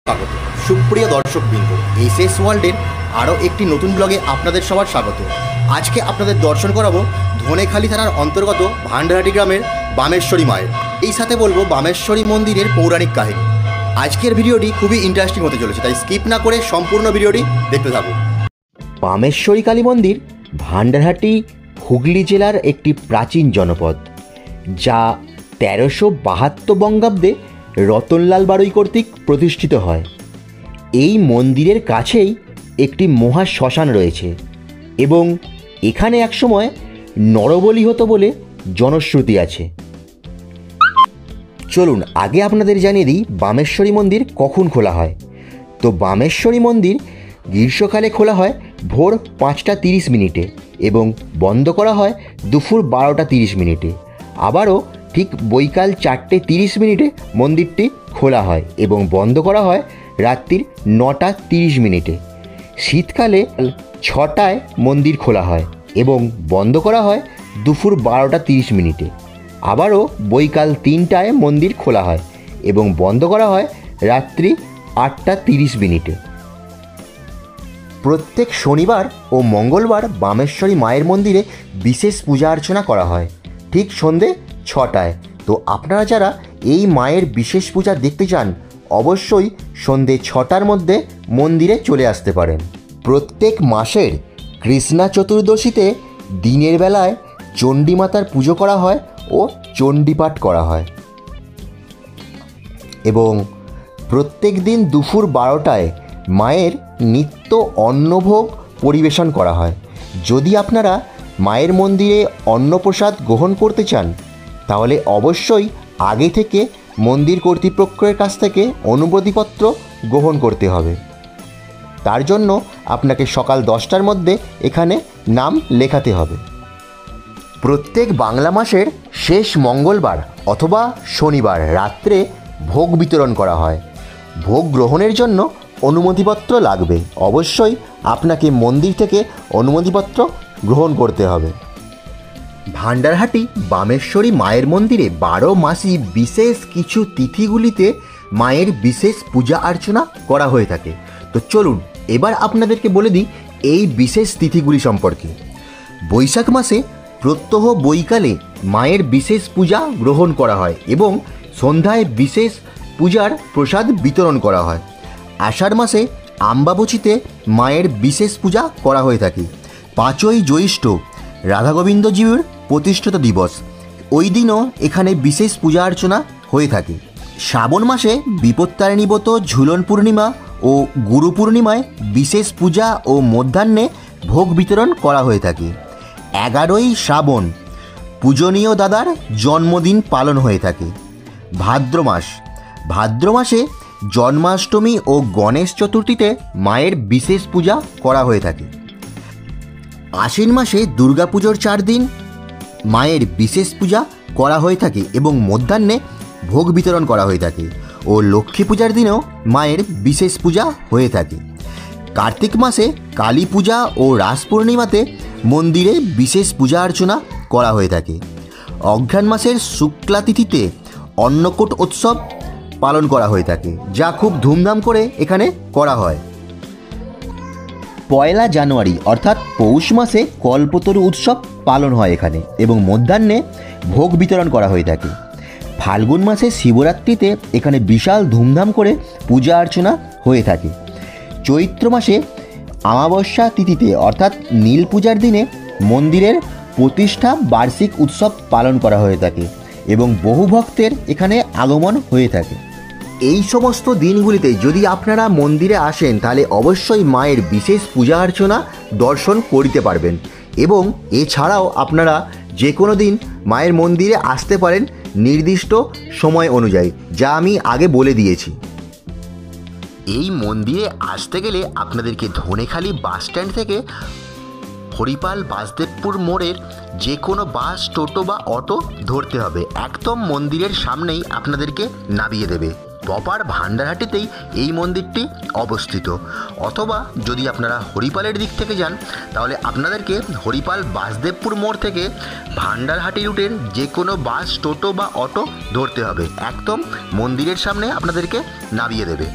স্বাগত সুপ্রিয় দর্শকবৃন্দ, এসএস ওয়ার্ল্ডের আরও একটি নতুন ব্লগে আপনাদের সবার স্বাগত। আজকে আপনাদের দর্শন করাবো ধনেখালি থানার অন্তর্গত ভান্ডারহাটি গ্রামের বামেশ্বরী মায়ের, এই সাথে বলবো বামেশ্বরী মন্দিরের পৌরাণিক কাহিনী। আজকের ভিডিওটি খুবই ইন্টারেস্টিং হতে চলেছে, তাই স্কিপ না করে সম্পূর্ণ ভিডিওটি দেখতে থাকুন। বামেশ্বরী কালী মন্দির ভান্ডারহাটি হুগলি জেলার একটি প্রাচীন জনপদ, যা 1372 বঙ্গাব্দে রতনলাল বাড়ুই কর্তৃক প্রতিষ্ঠিত হয়। এই মন্দিরের কাছেই একটি মহা শ্মশান রয়েছে এবং এখানে একসময় নরবলি হতো বলে জনশ্রুতি আছে। চলুন আগে আপনাদের জানিয়ে দিই বামেশ্বরী মন্দির কখন খোলা হয়। তো বামেশ্বরী মন্দির গ্রীষ্মকালে খোলা হয় ভোর 5টা 30 মিনিটে এবং বন্ধ করা হয় দুপুর 12টা 30 মিনিটে। আবারও ঠিক বৈকাল 4টে 30 মিনিটে মন্দিরটি খোলা হয় এবং বন্ধ করা হয় রাত্রির 9টা 30 মিনিটে। শীতকালে 6টায় মন্দির খোলা হয় এবং বন্ধ করা হয় দুপুর 12টা 30 মিনিটে। আবারও বৈকাল 3টায় মন্দির খোলা হয় এবং বন্ধ করা হয় রাত্রি 8টা 30 মিনিটে। প্রত্যেক শনিবার ও মঙ্গলবার বামেশ্বরী মায়ের মন্দিরে বিশেষ পূজা অর্চনা করা হয় ঠিক সন্ধে 6টায়। তো আপনারা যারা এই মায়ের বিশেষ পূজা দেখতে চান অবশ্যই সন্ধে 6টার মধ্যে মন্দিরে চলে আসতে পারেন। প্রত্যেক মাসের কৃষ্ণা চতুর্দশীতে দিনের বেলায় চণ্ডী মাতার পুজো করা হয় ও চণ্ডীপাঠ করা হয় এবং প্রত্যেক দিন দুপুর 12টায় মায়ের নিত্য অন্নভোগ পরিবেশন করা হয়। যদি আপনারা মায়ের মন্দিরে অন্নপ্রসাদ গ্রহণ করতে চান তাহলে অবশ্যই আগে থেকে মন্দির কর্তৃপক্ষের কাছ থেকে অনুমতিপত্র গ্রহণ করতে হবে। তার জন্য আপনাকে সকাল 10টার মধ্যে এখানে নাম লেখাতে হবে। প্রত্যেক বাংলা মাসের শেষ মঙ্গলবার অথবা শনিবার রাত্রে ভোগ বিতরণ করা হয়। ভোগ গ্রহণের জন্য অনুমতিপত্র লাগবে, অবশ্যই আপনাকে মন্দির থেকে অনুমতিপত্র গ্রহণ করতে হবে। ভান্ডারহাটি বামেশ্বরী মায়ের মন্দিরে 12 মাসই বিশেষ কিছু তিথিগুলিতে মায়ের বিশেষ পূজা অর্চনা করা হয়ে থাকে। তো চলুন এবার আপনাদেরকে বলে দিই এই বিশেষ তিথিগুলি সম্পর্কে। বৈশাখ মাসে প্রত্যহ বৈকালে মায়ের বিশেষ পূজা গ্রহণ করা হয় এবং সন্ধ্যায় বিশেষ পূজার প্রসাদ বিতরণ করা হয়। আষাঢ় মাসে আম্বাবচিতে মায়ের বিশেষ পূজা করা হয়ে থাকে। 5ই জ্যৈষ্ঠ রাধাগোবিন্দজিউর প্রতিষ্ঠাতা দিবস, ওই দিনও এখানে বিশেষ পূজা অর্চনা হয়ে থাকে। শ্রাবণ মাসে বিপত্তারিণী ব্রত, ঝুলন পূর্ণিমা ও গুরু পূর্ণিমায় বিশেষ পূজা ও মধ্যাহ্নে ভোগ বিতরণ করা হয়ে থাকে। 11ই শ্রাবণ পূজনীয় দাদার জন্মদিন পালন হয়ে থাকে। ভাদ্র মাসে জন্মাষ্টমী ও গণেশ চতুর্থীতে মায়ের বিশেষ পূজা করা হয়ে থাকে। আশ্বিন মাসে দুর্গাপুজোর 4 দিন মায়ের বিশেষ পূজা করা হয়ে থাকে এবং মধ্যাহ্নে ভোগ বিতরণ করা হয়ে থাকে ও লক্ষ্মী পূজার দিনেও মায়ের বিশেষ পূজা হয়ে থাকে। কার্তিক মাসে কালী পূজা ও রাস পূর্ণিমাতে মন্দিরে বিশেষ পূজা অর্চনা করা হয়ে থাকে। অঘ্রাণ মাসের শুক্লা তিথিতে অন্নকূট উৎসব পালন করা হয়ে থাকে, যা খুব ধুমধাম করে এখানে করা হয়। 1 জানুয়ারি অর্থাৎ পৌষ মাসে কল্পতরু উৎসব পালন হয় এখানে এবং মধ্যাহ্নে ভোগ বিতরণ করা হয়ে থাকে। ফাল্গুন মাসে শিবরাত্রিতে এখানে বিশাল ধুমধাম করে পূজা অর্চনা হয়ে থাকে। চৈত্র মাসে অমাবস্যা তিথিতে অর্থাৎ নীল পূজার দিনে মন্দিরের প্রতিষ্ঠা বার্ষিক উৎসব পালন করা হয়ে থাকে এবং বহু ভক্তের এখানে আগমন হয়ে থাকে। এই সমস্ত দিনগুলিতে যদি আপনারা মন্দিরে আসেন তাহলে অবশ্যই মায়ের বিশেষ পূজা অর্চনা দর্শন করিতে পারবেন এবং এছাড়াও আপনারা যে কোনো দিন মায়ের মন্দিরে আসতে পারেন নির্দিষ্ট সময় অনুযায়ী, যা আমি আগে বলে দিয়েছি। এই মন্দিরে আসতে গেলে আপনাদেরকে ধনেখালি বাস স্ট্যান্ড থেকে হরিপাল বাসদেবপুর মোড়ের যে কোনো বাস, টোটো বা অটো ধরতে হবে। একদম মন্দিরের সামনেই আপনাদেরকে নামিয়ে দেবে। প্রপার ভান্ডারহাটিতেই এই মন্দিরটি অবস্থিত। অথবা যদি আপনারা হরিপালের দিক থেকে যান তাহলে আপনাদেরকে হরিপাল বাসদেবপুর মোড় থেকে ভান্ডারহাটি রুটের যে কোনো বাস, টোটো বা অটো ধরতে হবে। একদম মন্দিরের সামনে আপনাদেরকে নামিয়ে দেবে।